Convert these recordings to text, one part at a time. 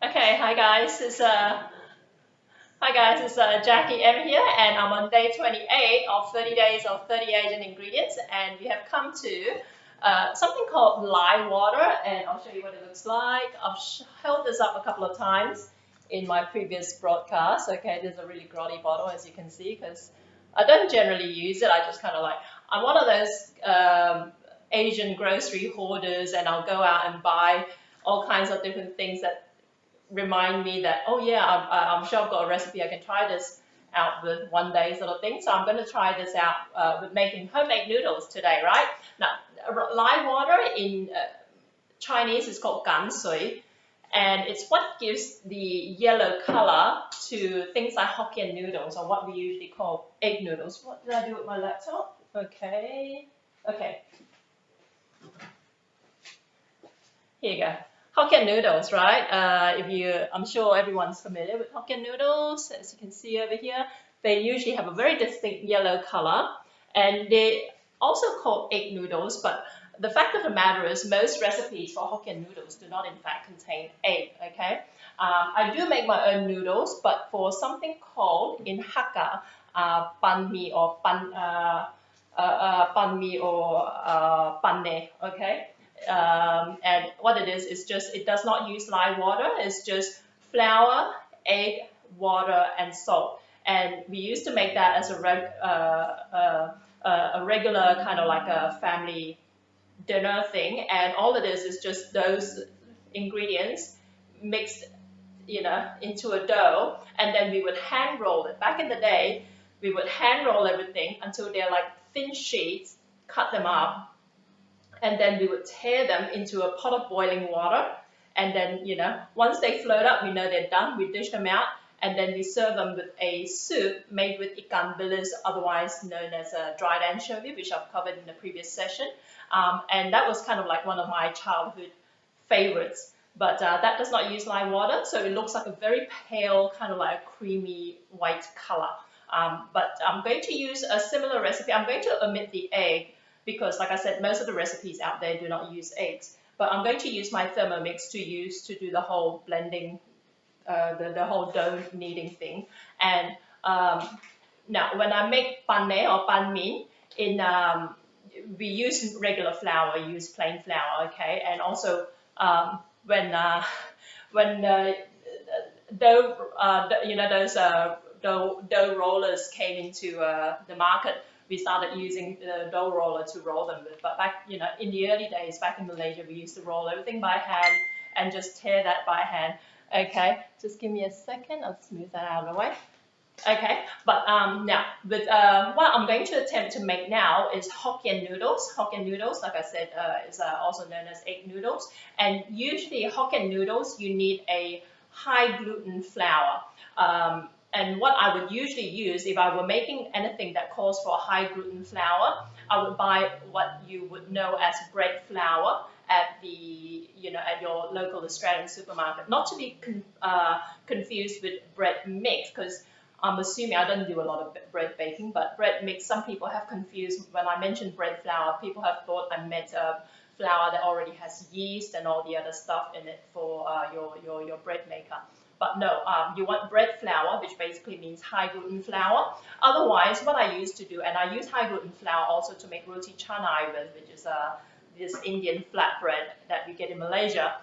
Okay, hi guys, it's Jackie M here, and I'm on day 28 of 30 days of 30 Asian ingredients, and we have come to something called Lye Water, and I'll show you what it looks like. Held this up a couple of times in my previous broadcast. Okay, there's a really grotty bottle, as you can see, because I don't generally use it. I just kind of like I'm one of those Asian grocery hoarders, and I'll go out and buy all kinds of different things that remind me that, oh yeah, I'm sure I've got a recipe I can try this out with one day sort of thing. So I'm going to try this out with making homemade noodles today, right? Now, lye water in Chinese is called gan sui, and it's what gives the yellow color to things like Hokkien noodles, or what we usually call egg noodles. What did I do with my laptop? Okay, okay, here you go. Hokkien noodles, right? I'm sure everyone's familiar with Hokkien noodles. As you can see over here, they usually have a very distinct yellow color, and they also called egg noodles. But the fact of the matter is, most recipes for Hokkien noodles do not, in fact, contain egg. Okay, I do make my own noodles, but for something called in Hakka, ban mi or ban mi or ban ne. Okay, and what it is just it does not use lye water. It's just flour, egg, water, and salt. And we used to make that as a regular kind of like a family dinner thing. And all it is just those ingredients mixed, into a dough, and then we would hand roll it. Back in the day, we would hand roll everything until they're like thin sheets, cut them up, and then we would tear them into a pot of boiling water. And then, once they float up, we know they're done. We dish them out, and then we serve them with a soup made with ikan bilis, otherwise known as a dried anchovy, which I've covered in the previous session. And that was kind of like one of my childhood favorites. But that does not use lime water, so it looks like a very pale, kind of like a creamy white color. But I'm going to use a similar recipe. I'm going to omit the egg because, like I said, most of the recipes out there do not use eggs. But I'm going to use my Thermomix to do the whole blending, the whole dough kneading thing. And now, when I make pan me or pan min, we use regular flour, use plain flour, okay? And also when when those dough rollers came into the market, we started using the dough roller to roll them with. But back, in the early days, back in Malaysia, we used to roll everything by hand and just tear that by hand. Okay, just give me a second. I'll smooth that out of the way. Okay, but now with what I'm going to attempt to make now is Hokkien noodles. Hokkien noodles, like I said, is also known as egg noodles. And usually Hokkien noodles, you need a high gluten flour. And what I would usually use if I were making anything that calls for a high gluten flour, I would buy what you would know as bread flour at at your local Australian supermarket. Not to be confused with bread mix, because I'm assuming I don't do a lot of bread baking, but bread mix, some people have confused when I mentioned bread flour. People have thought I meant flour that already has yeast and all the other stuff in it for your bread maker. But no, you want bread flour, which basically means high gluten flour. Otherwise, what I used to do, and I use high gluten flour also to make roti canai with, which is this Indian flatbread that we get in Malaysia.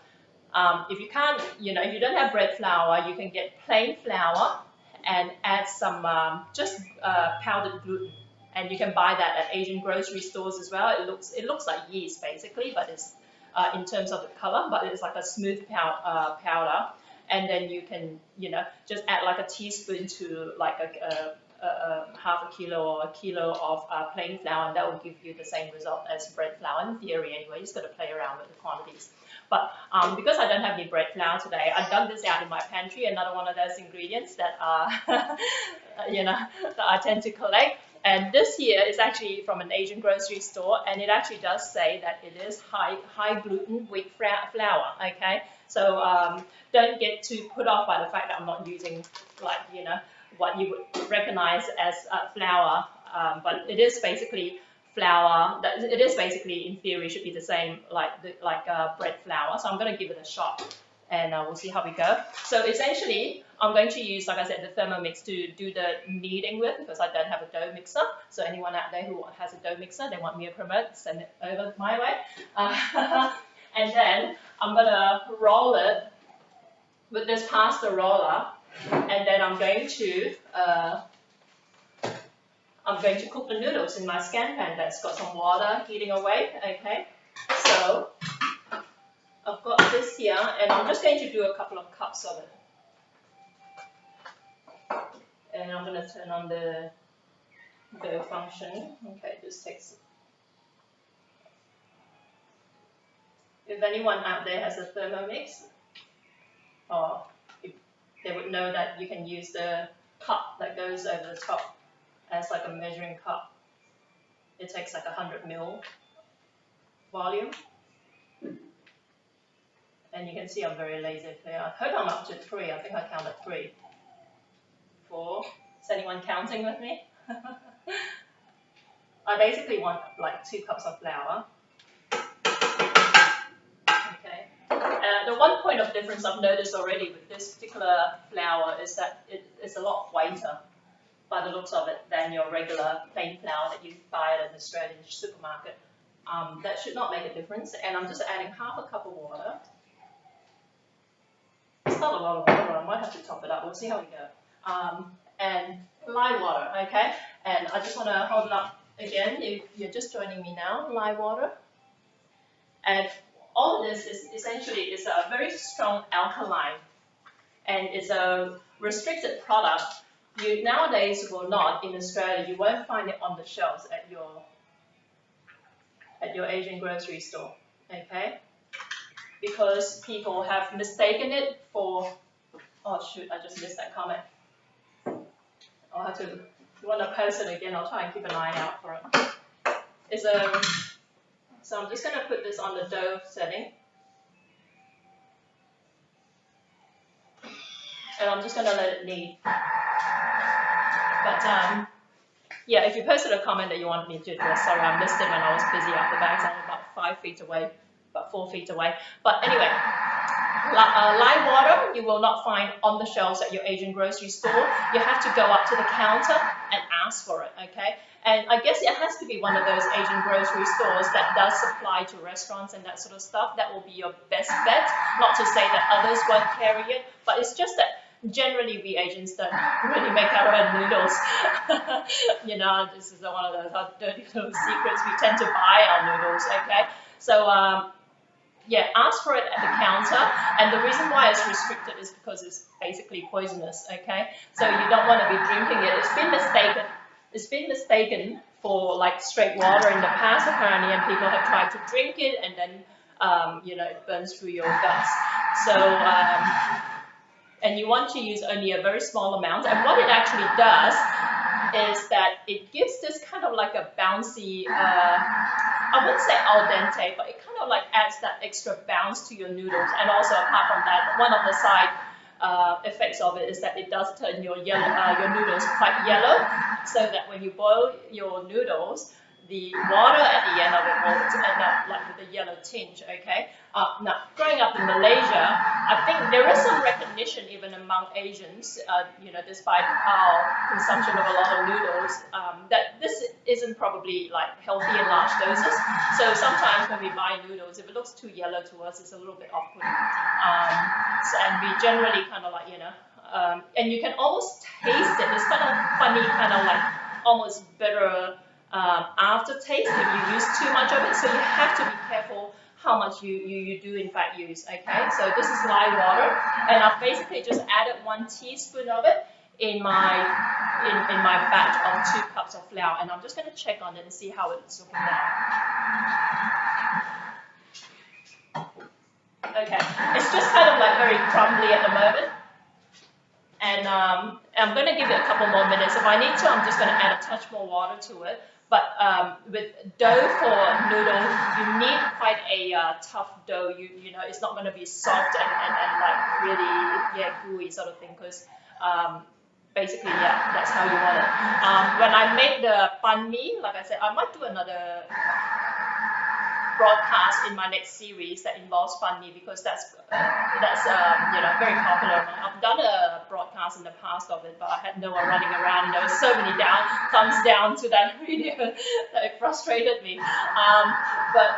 If you can't, if you don't have bread flour, you can get plain flour and add some just powdered gluten, and you can buy that at Asian grocery stores as well. It looks like yeast basically, but it's in terms of the color, but it's like a smooth powder. And then you can just add like a teaspoon to like a half a kilo or a kilo of plain flour, and that will give you the same result as bread flour in theory anyway. You just got to play around with the quantities. But because I don't have any bread flour today, I dug this out in my pantry, another one of those ingredients that that I tend to collect. And this here is actually from an Asian grocery store, and it actually does say that it is high gluten wheat flour. Okay, so don't get too put off by the fact that I'm not using like what you would recognize as flour, but it is basically flour. It is basically in theory should be the same like bread flour. So I'm going to give it a shot. and we'll see how we go. So essentially, I'm going to use, like I said, the Thermomix to do the kneading with, because I don't have a dough mixer. So anyone out there who has a dough mixer, they want me to promote, send it over my way. And then I'm gonna roll it with this pasta roller, and then I'm going to cook the noodles in my Scanpan that's got some water heating away. Okay, so I've got this here, and I'm just going to do a couple of cups of it. And I'm going to turn on the dough function. Okay, this takes. If anyone out there has a Thermomix, or they would know that you can use the cup that goes over the top as like a measuring cup. It takes like 100 ml volume. And you can see I'm very lazy here. I hope I'm up to 3. I think I counted 3. 4. Is anyone counting with me? I basically want like 2 cups of flour. Okay. The one point of difference I've noticed already with this particular flour is that it's a lot whiter, by the looks of it, than your regular plain flour that you buy at an Australian supermarket. That should not make a difference. And I'm just adding half a cup of water. It's not a lot of water, I might have to top it up. We'll see how we go. And Lye Water, okay? And I just want to hold it up again. If you're just joining me now, Lye Water. And all of this is essentially a very strong alkaline, and it's a restricted product. You nowadays will not, in Australia, you won't find it on the shelves at your Asian grocery store, okay? Because people have mistaken it for, oh shoot, I just missed that comment. I'll have to, if you want to post it again, I'll try and keep an eye out for it. So I'm just going to put this on the dough setting. And I'm just going to let it knead. But yeah, if you posted a comment that you wanted me to address, sorry, I missed it when I was busy out the bags. I'm about 5 feet away, about 4 feet away. But anyway, Lye Water you will not find on the shelves at your Asian grocery store. You have to go up to the counter and ask for it, okay? And I guess it has to be one of those Asian grocery stores that does supply to restaurants and that sort of stuff. That will be your best bet. Not to say that others won't carry it, but it's just that generally we Asians don't really make our own noodles. You know, this is one of those dirty little secrets. We tend to buy our noodles, okay? So yeah, ask for it at the counter, and the reason why it's restricted is because it's basically poisonous, okay? So you don't want to be drinking it. It's been mistaken for like straight water in the past apparently, and people have tried to drink it, and then you know, it burns through your guts. So and you want to use only a very small amount, and what it actually does is that it gives this kind of like a bouncy, I wouldn't say al dente, but it kind of like adds that extra bounce to your noodles. And also apart from that, one of the side effects of it is that it does turn your noodles quite yellow, so that when you boil your noodles, the water at the end of it will end up like with a yellow tinge, okay? Now, growing up in Malaysia, I think there is some recognition even among Asians, you know, despite our consumption of a lot of noodles, that this isn't probably like healthy in large doses. So sometimes when we buy noodles, if it looks too yellow to us, it's a little bit off-putting. And we generally kind of like, you know, and you can almost taste it. It's kind of funny, kind of like almost bitter aftertaste if you use too much of it. So you have to be careful how much you do in fact use, okay? So this is Lye Water, and I've basically just added 1 teaspoon of it in my batch of 2 cups of flour, and I'm just going to check on it and see how it's looking now. Okay, it's just kind of like very crumbly at the moment, and I'm going to give it a couple more minutes. If I need to, I'm just going to add a touch more water to it. But with dough for noodle, you need quite a tough dough. You know, it's not going to be soft and like really gooey sort of thing, because basically, yeah, that's how you want it. When I make the banh mi, like I said, I might do another broadcast in my next series that involves banh mi, because that's you know, very popular. I've done a broadcast in the past of it, but I had no one running around, and there were so many thumbs down to that video that it frustrated me. But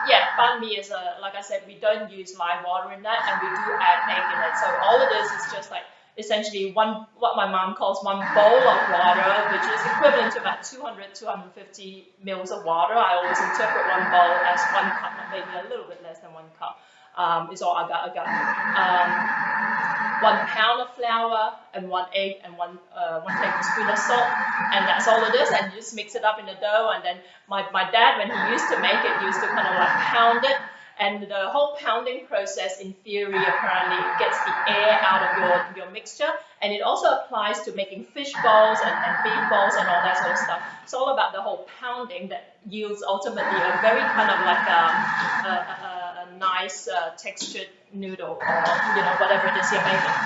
yeah, banh mi is like I said, we don't use Lye water in that, and we do add egg in it. So all it is just like essentially what my mom calls one bowl of water, which is equivalent to about 250 mils of water. I always interpret one bowl as 1 cup, maybe a little bit less than 1 cup. Is all I got. 1 pound of flour and 1 egg and 1 tablespoon of salt, and that's all it is. And you just mix it up in the dough. And then my dad, when he used to make it, used to kind of like pound it. And the whole pounding process, in theory, apparently gets the air out of your mixture, and it also applies to making fish balls and beef balls and all that sort of stuff. It's all about the whole pounding that yields ultimately a very kind of like a nice textured noodle, or you know, whatever it is you're making.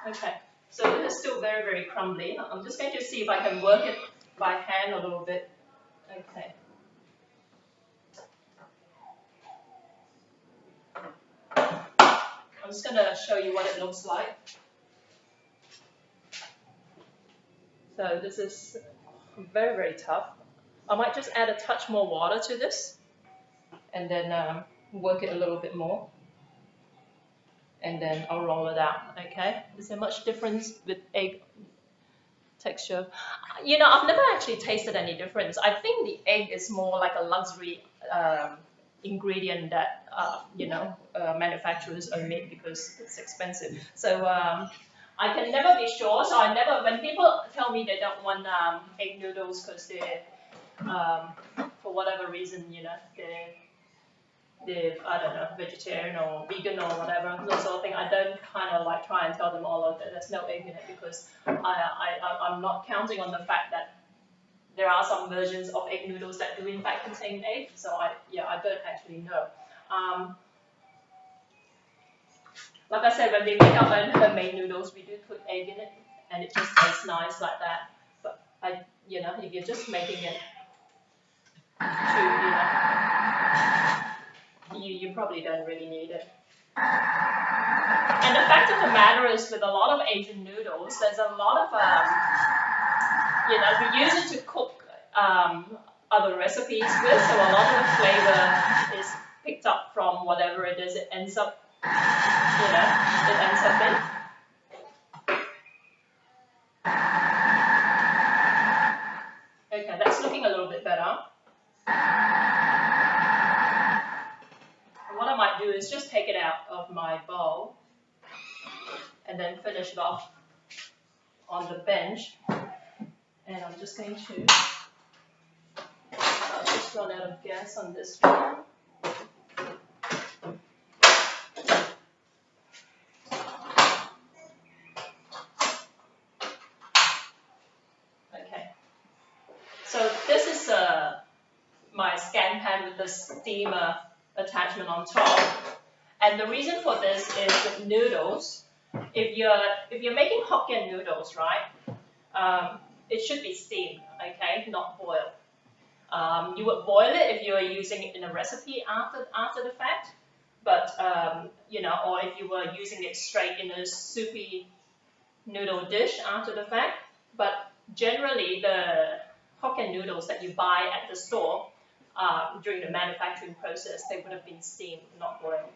Okay, so this is still very, very crumbly. I'm just going to see if I can work it by hand a little bit. Okay. I'm just going to show you what it looks like. So this is very, very tough. I might just add a touch more water to this, and then work it a little bit more. And then I'll roll it out, okay? Is there much difference with egg texture? You know, I've never actually tasted any difference. I think the egg is more like a luxury ingredient that you know, manufacturers omit because it's expensive. So I can never be sure. So I never, when people tell me they don't want egg noodles because they're for whatever reason, you know, they're I don't know, vegetarian or vegan or whatever, that sort of thing, I don't kind of like try and tell them all of that there's no egg in it, because I'm not counting on the fact that there are some versions of egg noodles that do in fact contain egg. So I don't actually know. Like I said, when we make our own homemade noodles, we do put egg in it, and it just tastes nice like that. But you know, if you're just making it to, you know, you probably don't really need it. And the fact of the matter is, with a lot of Asian noodles, there's a lot of, you know, we use it to cook other recipes with, so a lot of the flavor is picked up from whatever it is it ends up, you know, it ends up in. Okay, that's looking a little bit better. What I might do is just take it out of my bowl and then finish it off on the bench. And I'm just going to just run out of gas on this one. Okay. So this is my Scanpan with the steamer attachment on top, and the reason for this is with noodles. If you're making Hokkien noodles, right, it should be steamed, okay, not boiled. You would boil it if you are using it in a recipe after the fact, but you know, or if you were using it straight in a soupy noodle dish after the fact. But generally, the Hokkien noodles that you buy at the store, during the manufacturing process, they would have been steamed, not boiled.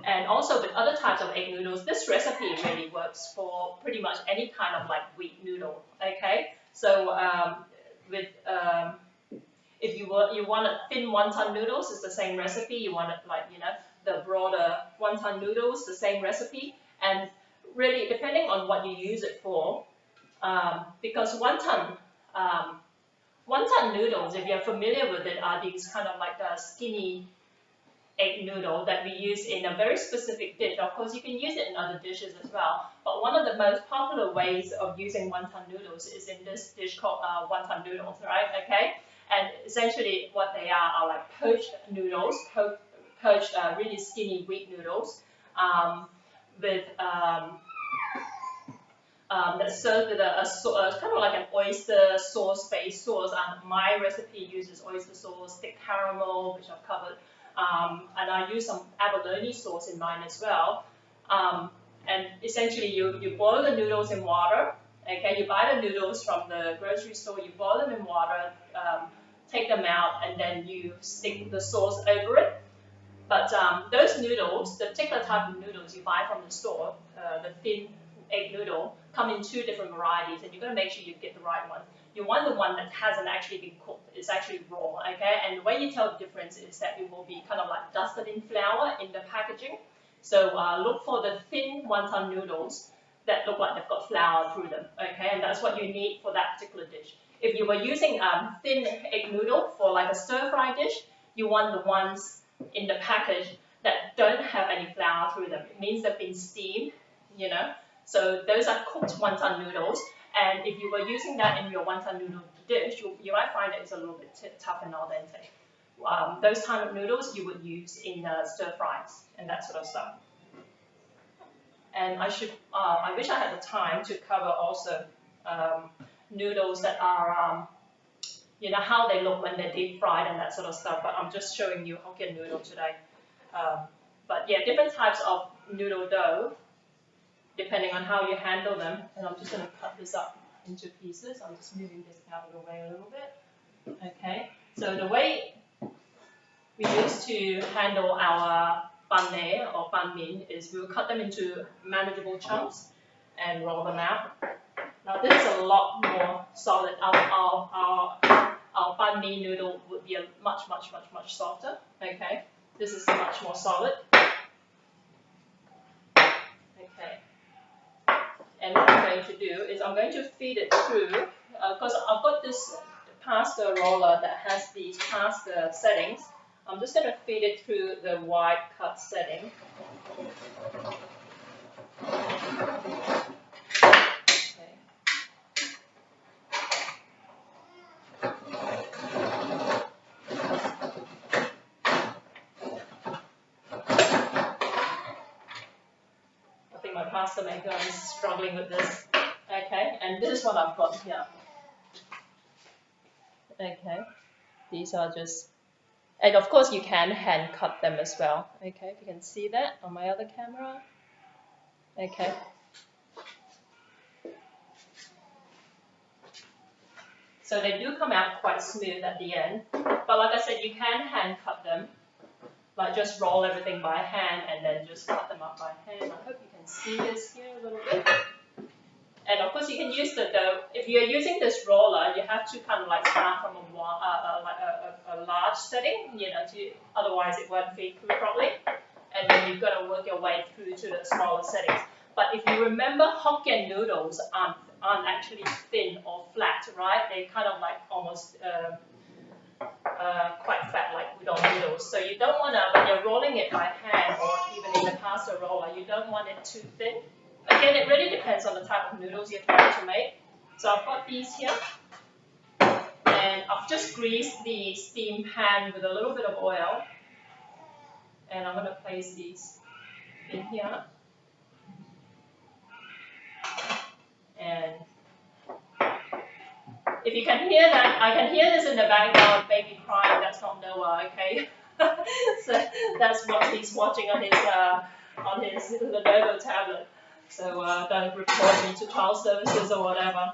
And also with other types of egg noodles, this recipe really works for pretty much any kind of like wheat noodle. Okay, so if you want a thin wonton noodles, it's the same recipe. You want it like, you know, the broader wonton noodles, the same recipe. And really, depending on what you use it for, because wonton noodles, if you're familiar with it, are these kind of like the skinny egg noodle that we use in a very specific dish. Of course, you can use it in other dishes as well, but one of the most popular ways of using wonton noodles is in this dish called wonton noodles, right? Okay, and essentially what they are like poached noodles, poached really skinny wheat noodles, with that's served with a kind of like an oyster sauce-based sauce. My recipe uses oyster sauce, thick caramel, which I've covered, and I use some abalone sauce in mine as well. And essentially, you boil the noodles in water. Okay, you buy the noodles from the grocery store, you boil them in water, take them out, and then you stick the sauce over it. But those noodles, the particular type of noodles you buy from the store, the thin egg noodle, come in two different varieties, and you've got to make sure you get the right one. You want the one that hasn't actually been cooked, it's actually raw, okay? And the way you tell the difference is that it will be kind of like dusted in flour in the packaging. So look for the thin wonton noodles that look like they've got flour through them, okay? And that's what you need for that particular dish. If you were using thin egg noodle for like a stir-fry dish, you want the ones in the package that don't have any flour through them. It means they've been steamed, you know. So those are cooked wonton noodles. And if you were using that in your wonton noodle dish, you might find that it's a little bit tough and al dente. Those kind of noodles you would use in stir fries and that sort of stuff. And I wish I had the time to cover also noodles that are, you know, how they look when they're deep fried and that sort of stuff. But I'm just showing you Hokkien noodle today. But yeah, different types of noodle dough, depending on how you handle them. And I'm just going to cut this up into pieces. I'm just moving this out of the way a little bit. Okay, so the way we used to handle our banh mi or banh mi is we'll cut them into manageable chunks and roll them out. Now this is a lot more solid. Our banh mi noodle would be a much softer. Okay, this is much more solid. Okay, and what I'm going to do is I'm going to feed it through because I've got this pasta roller that has these pasta settings. I'm just going to feed it through the wide cut setting. Pasta maker is struggling with this. Okay, and this is what I've got here. Okay, these are just, and of course you can hand cut them as well. Okay, if you can see that on my other camera. Okay. So they do come out quite smooth at the end, but like I said, you can hand cut them. Like just roll everything by hand and then just cut them up by hand. I hope you can see this here a little bit. And of course you can use the dough. If you're using this roller, you have to kind of like start from a large setting, you know, otherwise it won't feed through properly. And then you've got to work your way through to the smaller settings. But if you remember, Hokkien noodles aren't actually thin or flat, right? They're kind of like almost quite fat, like udon noodles. So you don't want to, when you're rolling it by hand or even in the pasta roller, you don't want it too thin. Again, it really depends on the type of noodles you're trying to make. So I've got these here, and I've just greased the steam pan with a little bit of oil, and I'm going to place these in here. And if you can hear that, I can hear this in the background, baby crying. That's not Noah, okay? So that's what he's watching on his Lenovo tablet. So don't report me to child services or whatever.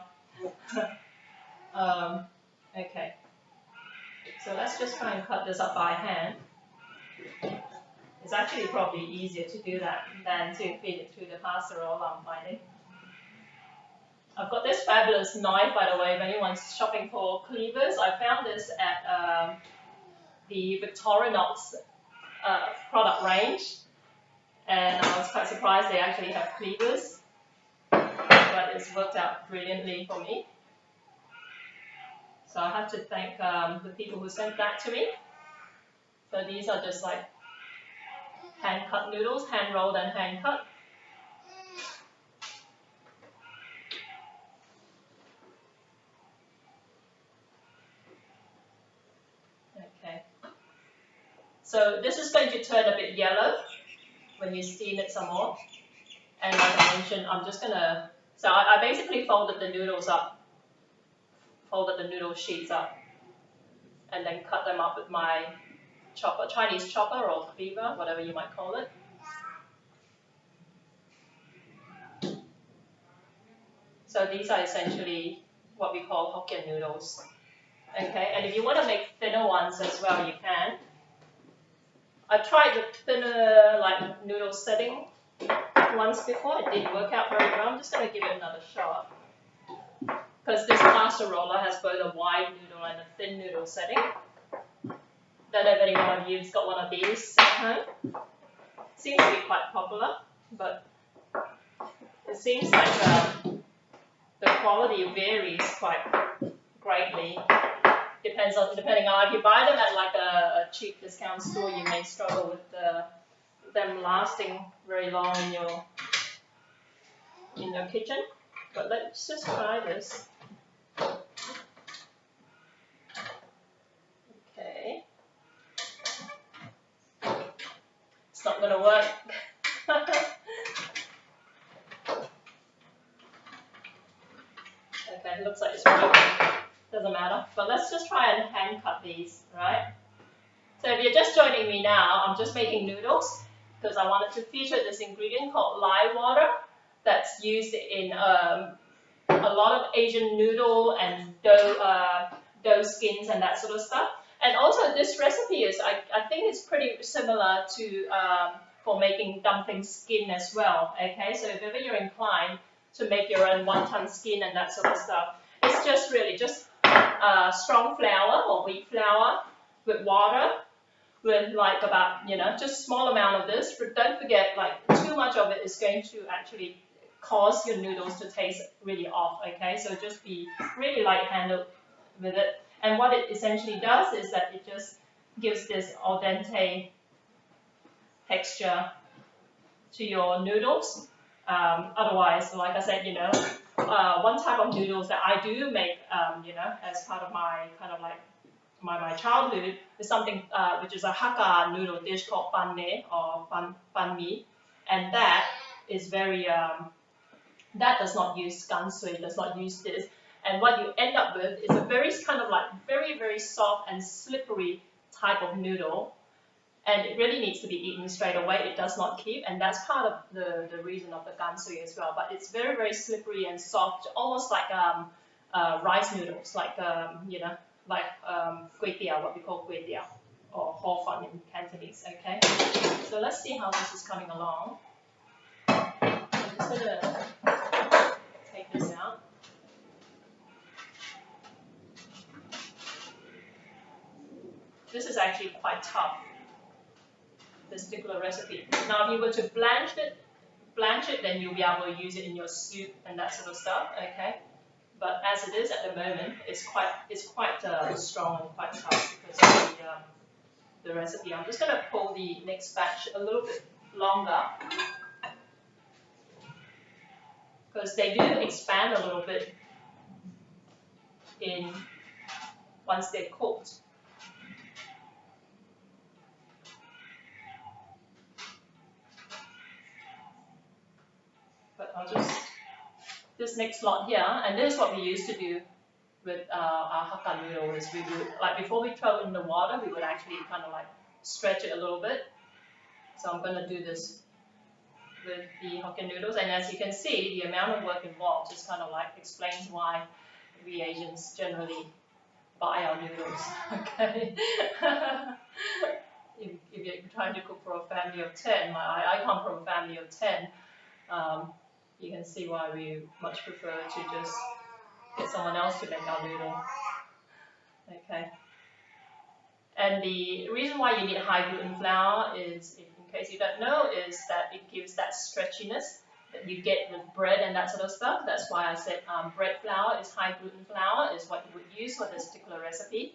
Okay. So let's just try and cut this up by hand. It's actually probably easier to do that than to feed it through the pasta roller, I'm finding. I've got this fabulous knife, by the way, if anyone's shopping for cleavers. I found this at the Victorinox product range, and I was quite surprised they actually have cleavers, but it's worked out brilliantly for me. So I have to thank the people who sent that to me. So these are just like hand-cut noodles, hand-rolled and hand-cut. So this is going to turn a bit yellow when you steam it some more. And like I mentioned, I'm just going to So I basically folded the noodles up, folded the noodle sheets up, and then cut them up with my chopper, Chinese chopper or cleaver, whatever you might call it. So these are essentially what we call Hokkien noodles. Okay, and if you want to make thinner ones as well, you can. I tried the thinner like noodle setting once before. It didn't work out very well. I'm just going to give it another shot. Because this pasta roller has both a wide noodle and a thin noodle setting. Don't know if any one of you's got one of these at home. Seems to be quite popular, but it seems like the quality varies quite greatly. Depending on if you buy them at like a cheap discount store, you may struggle with them lasting very long in your kitchen. But let's just try this. Okay. It's not gonna work. Okay, looks like it's working. Doesn't matter. But let's just try and hand cut these, right? So if you're just joining me now, I'm just making noodles because I wanted to feature this ingredient called Lye Water that's used in a lot of Asian noodle and dough skins and that sort of stuff. And also this recipe is, I think it's pretty similar to for making dumpling skin as well. Okay, so if ever you're inclined to make your own wonton skin and that sort of stuff, it's just really just strong flour or wheat flour with water, with like about, just small amount of this. But don't forget, like too much of it is going to actually cause your noodles to taste really off, okay? So just be really light-handed with it. And what it essentially does is that it just gives this al dente texture to your noodles. Otherwise, like I said, one type of noodles that I do make, as part of my kind of like my childhood is something which is a Hakka noodle dish called banh mi or banh mi, and that is very that does not use gansui, does not use this, and what you end up with is a very kind of like very soft and slippery type of noodle. And it really needs to be eaten straight away. It does not keep, and that's part of the reason of the gansui as well. But it's very slippery and soft, almost like rice noodles, like kway teow, what we call kway teow, or hor fun in Cantonese. Okay, so let's see how this is coming along. I'm just gonna take this out. This is actually quite tough, this particular recipe. Now, if you were to blanch it, then you'll be able to use it in your soup and that sort of stuff, okay? But as it is at the moment, it's quite strong and quite tough because of the recipe. I'm just going to pull the next batch a little bit longer because they do expand a little bit once they're cooked. But I'll just, this next lot here, and this is what we used to do with our Hakka noodle, is we would, like before we throw it in the water, we would actually kind of like stretch it a little bit. So I'm going to do this with the Hokkien noodles, and as you can see, the amount of work involved just kind of like explains why we Asians generally buy our noodles, okay? if you're trying to cook for a family of 10, like I come from a family of 10, you can see why we much prefer to just get someone else to make our noodle. Okay. And the reason why you need high gluten flour is, in case you don't know, is that it gives that stretchiness that you get with bread and that sort of stuff. That's why I said bread flour is high gluten flour, is what you would use for this particular recipe,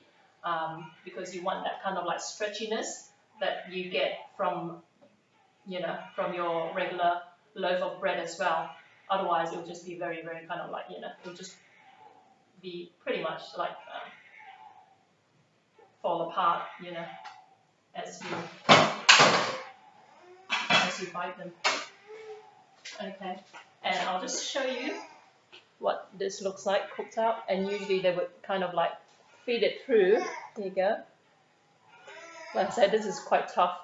because you want that kind of like stretchiness that you get from, from your regular loaf of bread as well. Otherwise, it will just be very kind of like, it'll just be pretty much like fall apart, as you bite them. Okay, and I'll just show you what this looks like cooked out, and usually they would kind of like feed it through. There you go. Like I said, this is quite tough,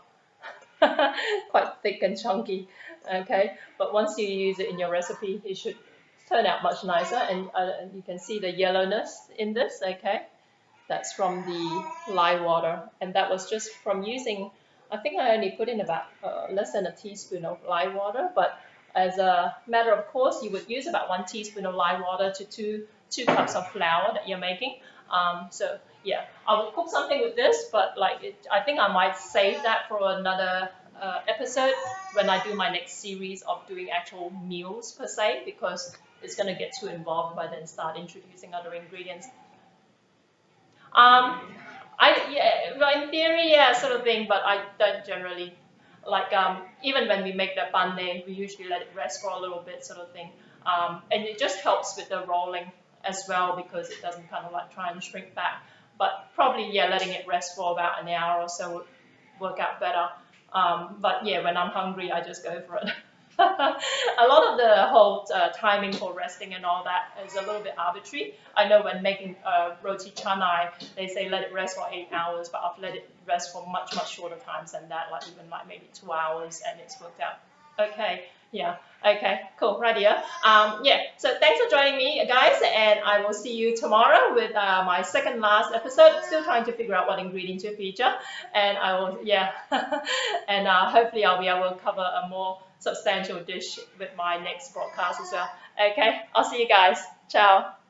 quite thick and chunky. Okay, but once you use it in your recipe, it should turn out much nicer, and you can see the yellowness in this. Okay, that's from the lye water, and that was just from using, I think I only put in about less than a teaspoon of lye water, but as a matter of course, you would use about 1 teaspoon of lye water to two cups of flour that you're making. So yeah, I would cook something with this, but like I think I might save that for another episode when I do my next series of doing actual meals per se, because it's going to get too involved by then start introducing other ingredients. Um, well, in theory, yeah, sort of thing, but I don't generally like. Even when we make the bande, we usually let it rest for a little bit, sort of thing. And it just helps with the rolling as well because it doesn't kind of like try and shrink back. But probably, yeah, letting it rest for about an hour or so would work out better. But yeah, when I'm hungry, I just go for it. A lot of the whole timing for resting and all that is a little bit arbitrary. I know when making roti canai, they say let it rest for 8 hours, but I've let it rest for much, much shorter times than that, like even like maybe 2 hours, and it's worked out. Okay, yeah, okay, cool, right here. Yeah, so thanks for joining me, guys, and I will see you tomorrow with my second last episode. Still trying to figure out what ingredients to feature, and I will, yeah, and hopefully I'll be able to cover a more substantial dish with my next broadcast as well. Okay, I'll see you guys. Ciao.